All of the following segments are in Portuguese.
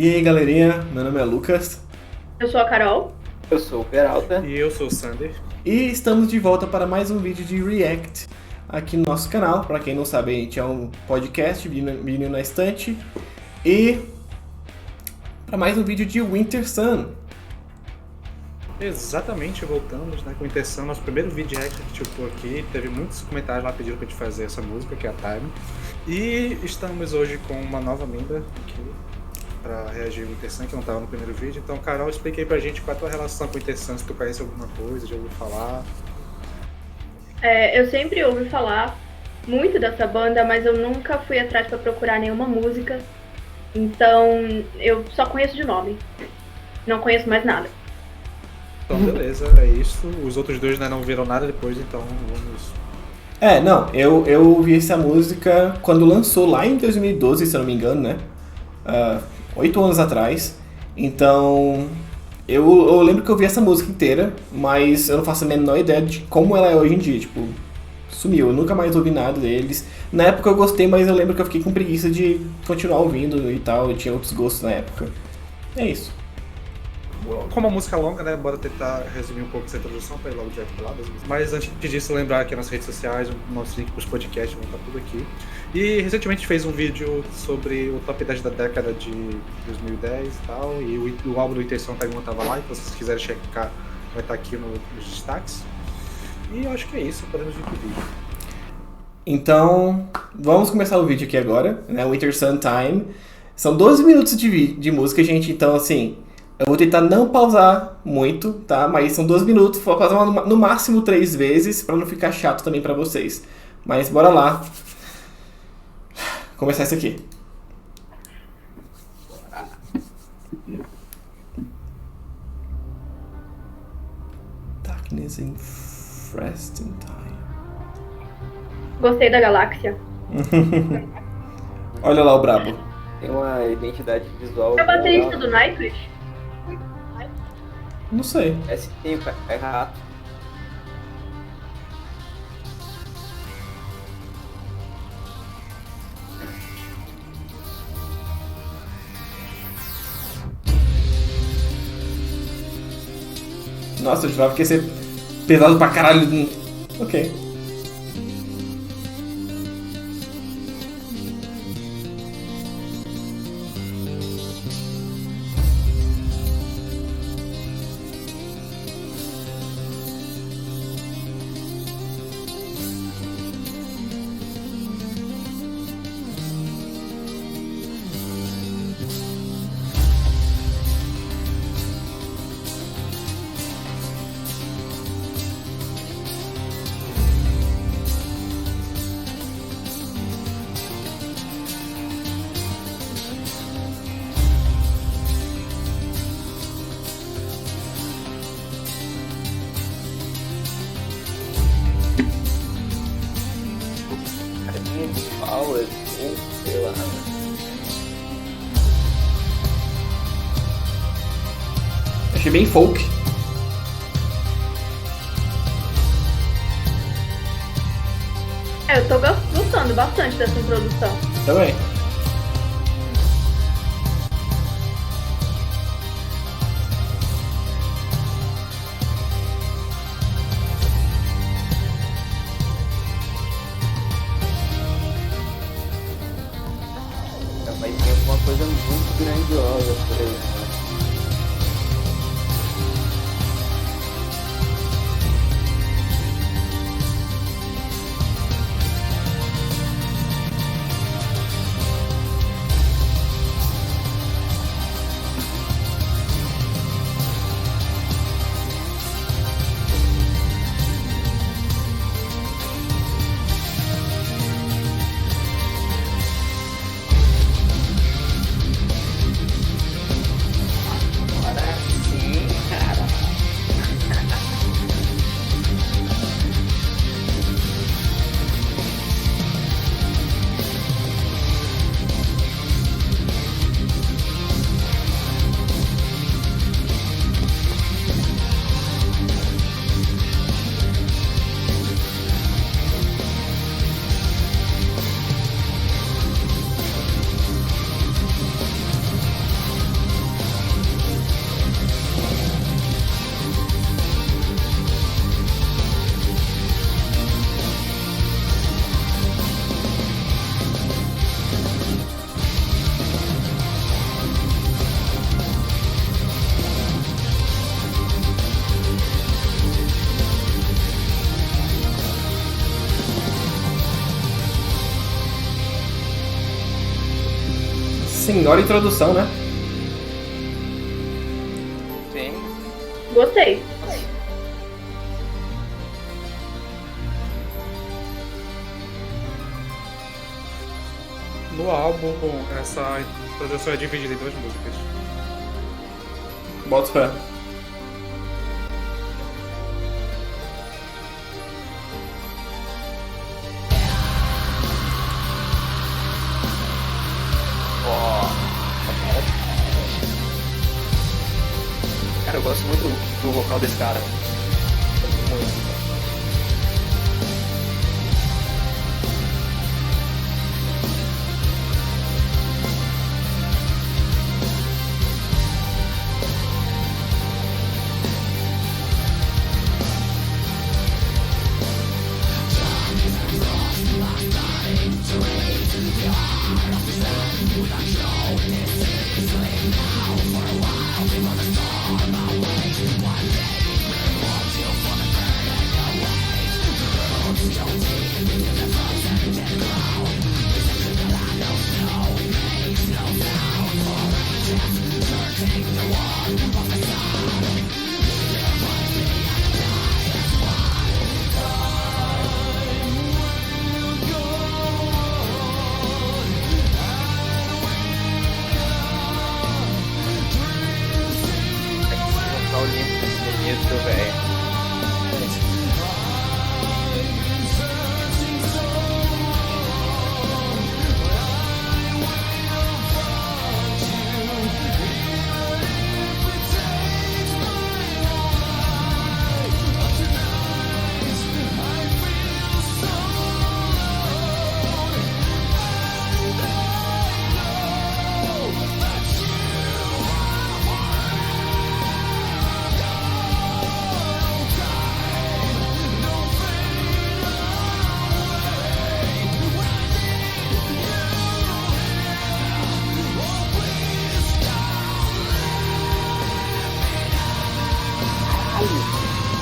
E aí, galerinha, meu nome é Lucas Eu sou a Carol. Eu sou o Peralta. E eu sou o Sander. e estamos de volta para mais um vídeo de React aqui no nosso canal. Para quem não sabe, a gente é um podcast, Menino na Estante, e para mais um vídeo de Winter Sun. Exatamente, voltamos, né, com intenção, nosso primeiro vídeo react que a gente upou aqui, teve muitos comentários lá pedindo pra gente fazer essa música, que é a Time. E estamos hoje com uma nova membra aqui pra reagir ao Winter Sun, que não tava no primeiro vídeo. Então, Carol, explica aí pra gente qual é a tua relação com o Winter Sun, se tu conhece alguma coisa, já ouviu falar. Eu sempre ouvi falar muito dessa banda, mas eu nunca fui atrás pra procurar nenhuma música. Então, eu só conheço de nome. Não conheço mais nada. Então, beleza, é isso. Os outros dois, né, não viram nada depois, então vamos... Eu ouvi essa música quando lançou lá em 2012, se eu não me engano, né? 8 anos atrás. Então, eu lembro que eu ouvi essa música inteira, mas eu não faço a menor ideia de como ela é hoje em dia. Tipo, sumiu, eu nunca mais ouvi nada deles. Na época eu gostei, mas eu lembro que eu fiquei com preguiça de continuar ouvindo e tal. Eu tinha outros gostos na época. É isso. Como a música é longa, né, bora tentar resumir um pouco essa introdução para ir logo direto para lá. Mas antes disso, lembrar aqui nas redes sociais, o nosso link para os podcasts vão estar tudo aqui. E recentemente a gente fez um vídeo sobre o top 10 da década de 2010 e tal, e o álbum do Winter Sun também estava lá, então se vocês quiserem checar, vai estar aqui nos destaques. E eu acho que é isso, podemos ir pro vídeo. Então, vamos começar o vídeo aqui agora, né? Winter Sun Time. São 12 minutos de música, gente, então assim... Eu vou tentar não pausar muito, tá? Mas são 12 minutos, vou pausar no máximo 3 vezes, pra não ficar chato também pra vocês. Mas bora lá. Começar isso aqui. Darkness in Freston Time. Gostei da galáxia. Olha lá o brabo. Tem uma identidade visual. É o baterista do Nightwish? Não sei. É sim, é rato. Nossa, eu jurava que ia ser pesado pra caralho. Ok. Carinha de pau, assim, sei lá. Achei bem folk. Eu tô gostando bastante dessa introdução. Também. Mas tem alguma coisa muito grandiosa por aí, né? senhora introdução, né? Sim. Gostei. No álbum, essa introdução é dividida em 2 músicas. Boto fé. Cara, eu gosto muito do vocal desse cara. Muito. Vocal limpo, bonito, velho.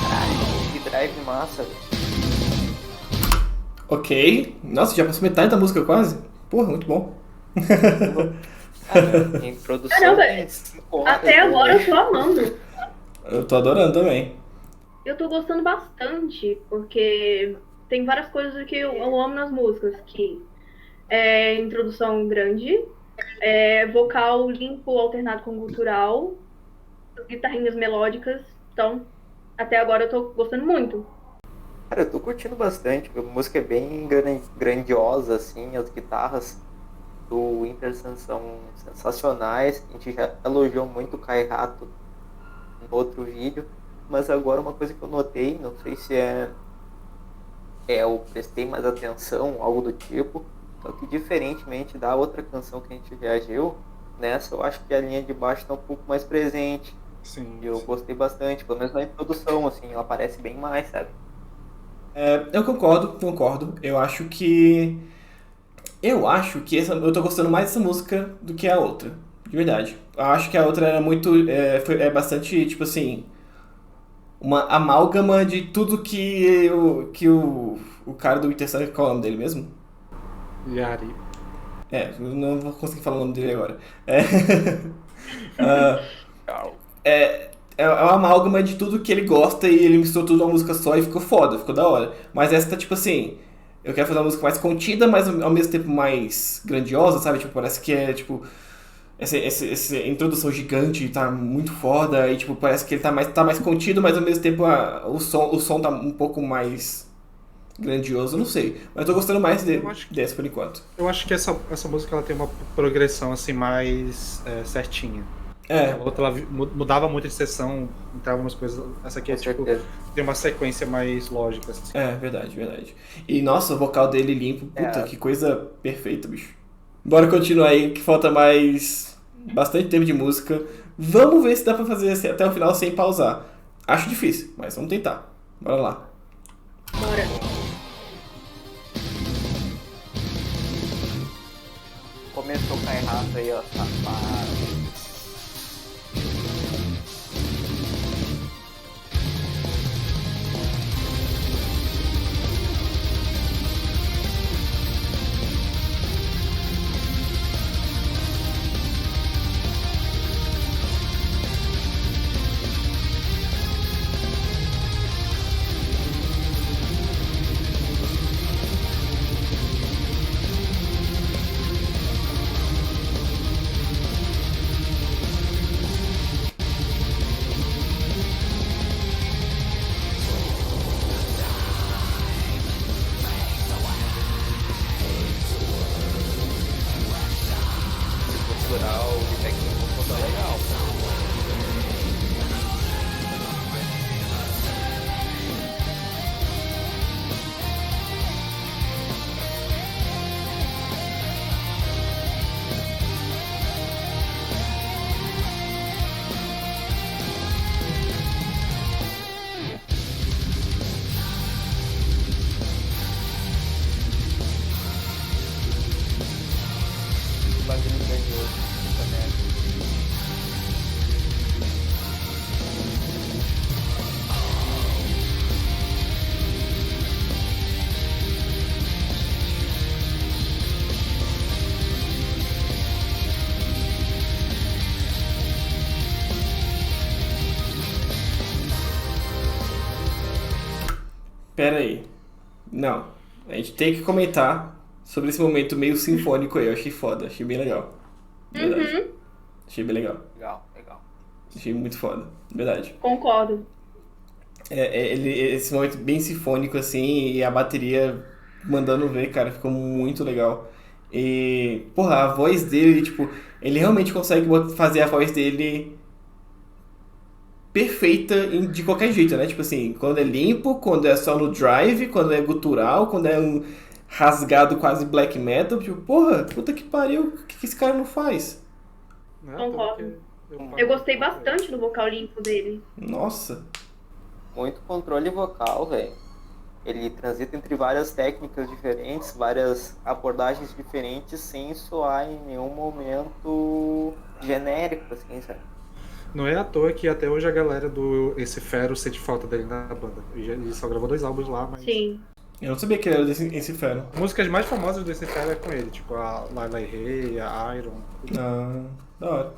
Caralho, que drive massa, velho. Ok. Nossa, já passou metade da música quase? Porra, muito bom. Cara, em produção Caramba, tem 5 horas. Até agora eu tô amando. Eu tô adorando também. Eu tô gostando bastante, porque tem várias coisas que eu amo nas músicas, que é introdução grande, vocal limpo alternado com gutural, guitarrinhas melódicas, então até agora eu tô gostando muito. Cara, eu tô curtindo bastante, a música é bem grandiosa, assim, as guitarras do Winterson são sensacionais, a gente já elogiou muito o Kai Hato no outro vídeo, mas agora uma coisa que eu notei, não sei se eu prestei mais atenção, algo do tipo, só que diferentemente da outra canção que a gente reagiu, nessa eu acho que a linha de baixo tá um pouco mais presente, Sim. e eu gostei bastante, pelo menos na introdução, assim, ela aparece bem mais, sabe? Eu concordo. Eu tô gostando mais dessa música do que a outra. De verdade. Eu acho que a outra era muito. É bastante, tipo assim. Uma amálgama de tudo o cara do Winter Sun, qual é o nome dele mesmo? Yari. Eu não vou conseguir falar o nome dele agora. Ah, é uma amálgama de tudo que ele gosta e ele misturou tudo numa música só e ficou foda, ficou da hora. Mas essa tá tipo assim, eu quero fazer uma música mais contida, mas ao mesmo tempo mais grandiosa, sabe? Tipo, parece que é tipo. Essa introdução gigante tá muito foda e tipo, parece que ele tá mais contido, mas ao mesmo tempo o som tá um pouco mais grandioso, não sei. Mas eu tô gostando mais dessa por enquanto. Eu acho que essa música ela tem uma progressão assim mais certinha. A outra ela mudava muito de sessão, entrava umas coisas. Essa aqui é tipo, tem uma sequência mais lógica. Assim. Verdade. E nossa, o vocal dele limpo, puta, que coisa perfeita, bicho. Bora continuar aí, que falta bastante tempo de música. Vamos ver se dá pra fazer até o final sem pausar. Acho difícil, mas vamos tentar. Bora lá. Bora. Começou o Kai Hato aí, ó, safado. Pera aí. Não. A gente tem que comentar sobre esse momento meio sinfônico aí. Eu achei foda, achei bem legal. Verdade. Uhum, Achei bem legal. Legal, legal. Achei muito foda. Verdade. concordo. Esse momento bem sinfônico, assim, e a bateria mandando ver, cara, ficou muito legal. E, porra, a voz dele, tipo, ele realmente consegue fazer a voz dele perfeita de qualquer jeito, né? Tipo assim, quando é limpo, quando é só no drive, quando é gutural, quando é um rasgado quase black metal, tipo, porra, puta que pariu, o que esse cara não faz? Né? Concordo. Porque Eu gostei bastante do vocal limpo dele. Nossa. Muito controle vocal, velho. Ele transita entre várias técnicas diferentes, várias abordagens diferentes, sem soar em nenhum momento genérico, assim, sabe? Não é à toa que até hoje a galera do Esse Fero sente falta dele na banda. Ele só gravou 2 álbuns lá, mas. Sim. Eu não sabia que ele era desse inferno. Músicas mais famosas do Esse Fero é com ele, tipo a Laila Rei, a Iron. Ah, da hora.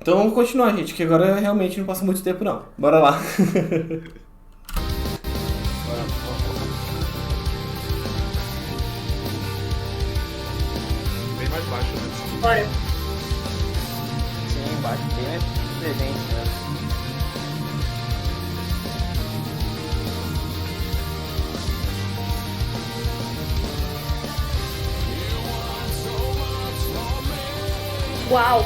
Então vamos continuar, gente, que agora realmente não passa muito tempo, não. Bora lá. Bem mais baixo, né? Bora. Sim, bate bem mais presente, né? Uau!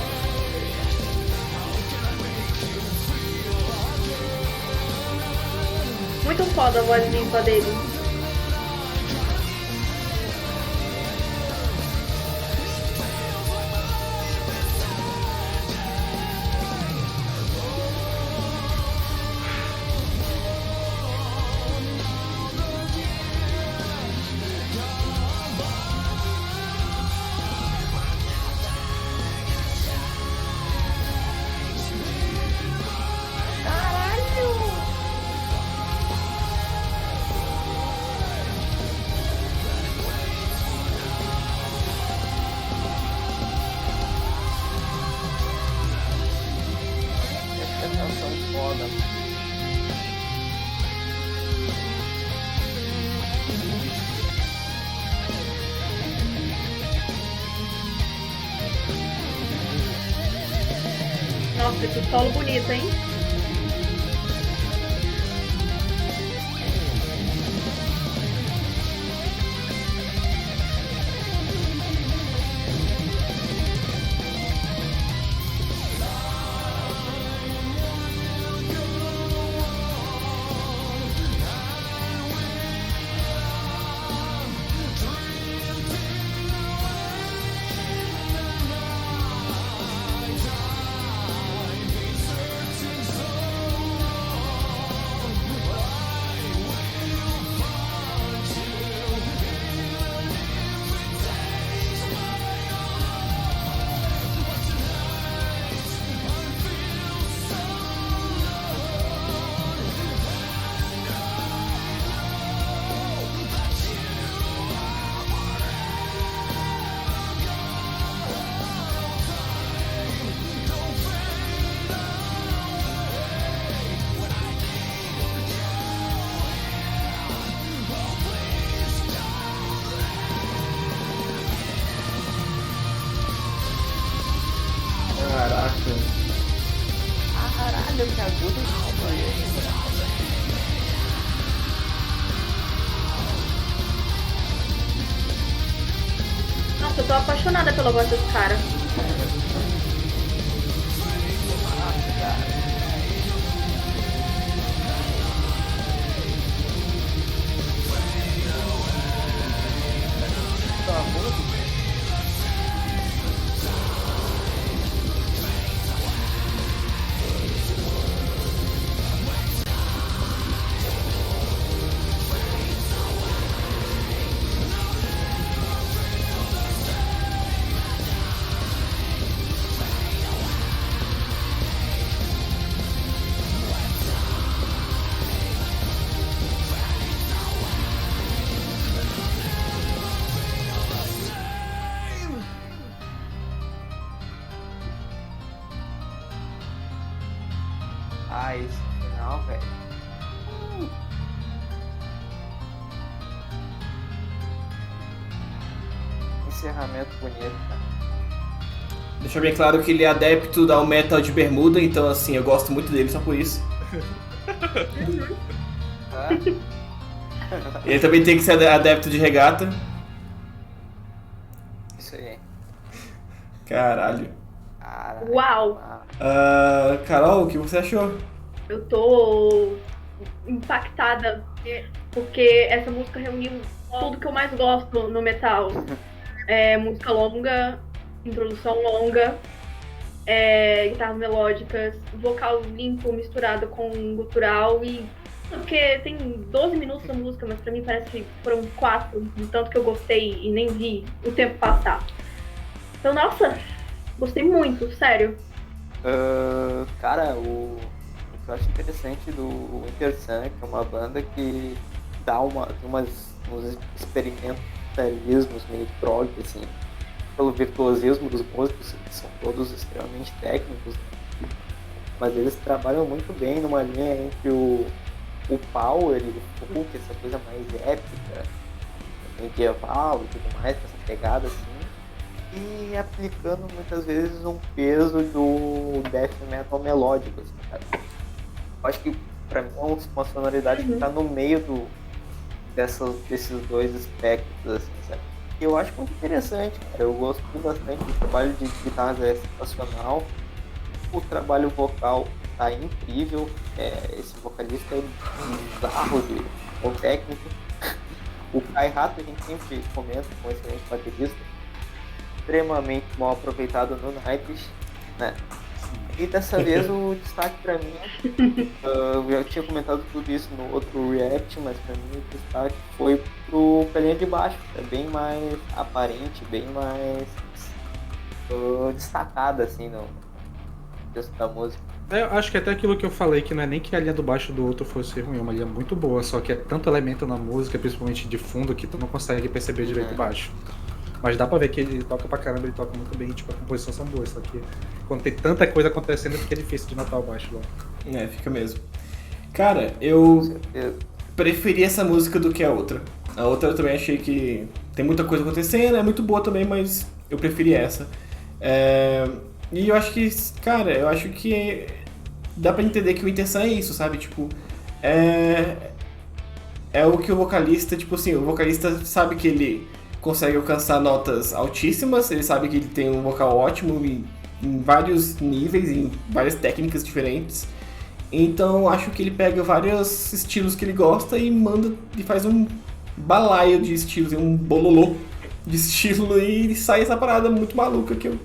Muito foda a voz limpa dele. Essa canção foda. Nossa, que solo bonito, hein? Caraca. Caralho, que agudo isso foi. Nossa, eu tô apaixonada pela voz desse cara. Tá muito. encerramento bonito, cara. Deixa bem claro que ele é adepto ao metal de bermuda, então assim, eu gosto muito dele só por isso. Tá? Ele também tem que ser adepto de regata. Isso aí. Caralho. Caralho. Uau! Carol, o que você achou? Eu tô impactada porque essa música reuniu tudo que eu mais gosto no metal. Música longa, introdução longa, guitarras melódicas, vocal limpo misturado com gutural e... Porque tem 12 minutos da música, mas pra mim parece que foram 4, de tanto que eu gostei e nem vi o tempo passar. Então, nossa, gostei muito, sério. Cara, o que eu acho interessante do Winter Sun, que é uma banda que dá uns experimentalismos meio prog, assim, pelo virtuosismo dos músicos, que são todos extremamente técnicos, né? Mas eles trabalham muito bem numa linha entre o power e o folk, essa coisa mais épica, medieval e tudo mais, com essa pegada assim, e aplicando muitas vezes um peso do death metal melódico, assim, sabe? Eu acho que pra mim é uma sonoridade que tá no meio desses dois aspectos, assim, sabe? E eu acho muito interessante, cara. Eu gosto bastante do trabalho de guitarras, é sensacional. O trabalho vocal tá incrível. Esse vocalista é bizarro de bom técnico. O Kai Hato, a gente sempre comenta, com um excelente baterista, extremamente mal aproveitado no Nightwish, né? E dessa vez o destaque pra mim, eu já tinha comentado tudo isso no outro react, mas pra mim o destaque foi pro pelinha de baixo, é bem mais aparente, bem mais destacada assim no texto da música. Eu acho que até aquilo que eu falei, que não é nem que a linha do baixo do outro fosse ruim, é uma linha muito boa, só que é tanto elemento na música, principalmente de fundo, que tu não consegue perceber direito o baixo. Mas dá pra ver que ele toca pra caramba, ele toca muito bem, tipo, a composição são boas, só que quando tem tanta coisa acontecendo, fica difícil de notar o baixo lá. Fica mesmo. Cara, eu preferi essa música do que a outra. A outra eu também achei que tem muita coisa acontecendo, é muito boa também, mas eu preferi essa. E eu acho que, cara, dá pra entender que o Winter Sun é isso, sabe? Tipo, é o que o vocalista, tipo assim, o vocalista sabe que ele consegue alcançar notas altíssimas, ele sabe que ele tem um vocal ótimo em vários níveis, em várias técnicas diferentes. Então acho que ele pega vários estilos que ele gosta e manda e faz um balaio de estilos, um bololô de estilo e sai essa parada muito maluca que eu,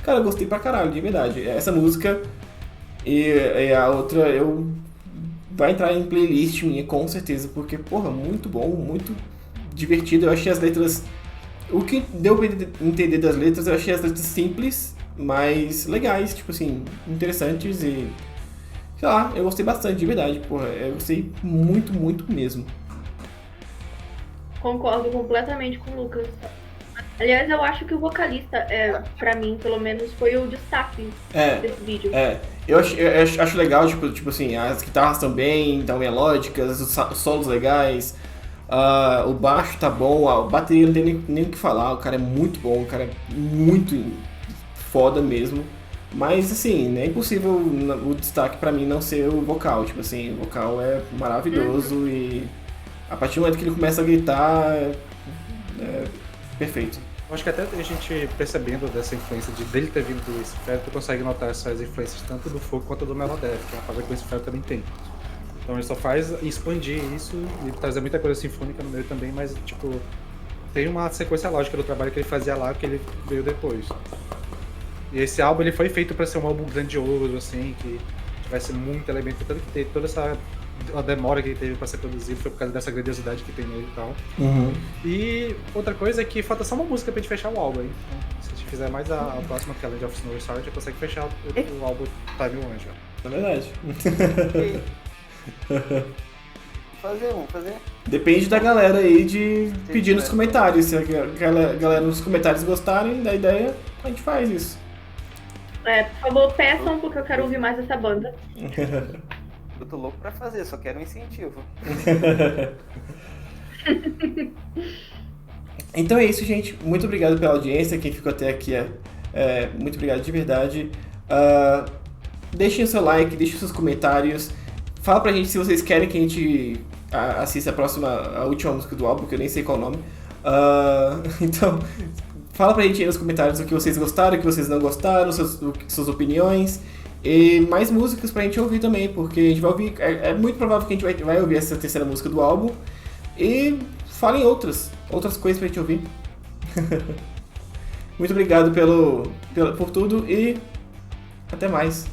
cara, gostei pra caralho, de verdade. Essa música e a outra vai entrar em playlist minha com certeza, porque porra, muito bom, muito divertido. Eu achei as letras, o que deu pra entender das letras, eu achei as letras simples, mas legais, tipo assim, interessantes e sei lá, eu gostei bastante, de verdade, porra, eu gostei muito, muito mesmo. Concordo completamente com o Lucas. Aliás, eu acho que o vocalista, pra mim, pelo menos, foi o destaque desse vídeo. Eu acho legal, tipo assim, as guitarras estão bem, estão melódicas, os solos legais, o baixo tá bom, a bateria não tem nem o que falar, o cara é muito bom, o cara é muito foda mesmo. Mas assim, é impossível o destaque pra mim não ser o vocal, tipo assim, o vocal é maravilhoso e a partir do momento que ele começa a gritar, é perfeito. Acho que até a gente percebendo dessa influência dele ter vindo do Lucifer, tu consegue notar essas influências tanto do folk quanto do Melodeath, que é uma coisa que o Lucifer também tem. Então ele só faz expandir isso e trazer muita coisa sinfônica no meio também, mas tipo, tem uma sequência lógica do trabalho que ele fazia lá que ele veio depois. E esse álbum ele foi feito para ser um álbum grandioso, assim, que tivesse muito elemento, tanto que teve toda essa a demora que ele teve para ser produzido foi por causa dessa grandiosidade que tem nele e tal. Uhum. E outra coisa é que falta só uma música pra gente fechar o álbum aí. Então, se a gente fizer mais a próxima, que é a Land of Snow Star, a gente consegue fechar o álbum Time One já. É verdade. Vamos fazer. Depende da galera aí de pedir nos comentários. Se a galera nos comentários gostarem da ideia, a gente faz isso. Por favor, peçam, porque eu quero ouvir mais essa banda. Eu tô louco pra fazer, só quero um incentivo. Então é isso, gente. Muito obrigado pela audiência. Quem ficou até aqui, muito obrigado de verdade. Deixem o seu like, deixem os seus comentários. Fala pra gente se vocês querem que a gente assista a última música do álbum, que eu nem sei qual é o nome. Então, fala pra gente aí nos comentários o que vocês gostaram, o que vocês não gostaram, suas opiniões. E mais músicas pra gente ouvir também, porque a gente vai ouvir. É muito provável que a gente vai ouvir essa terceira música do álbum. E falem outras coisas pra gente ouvir. Muito obrigado por tudo e até mais.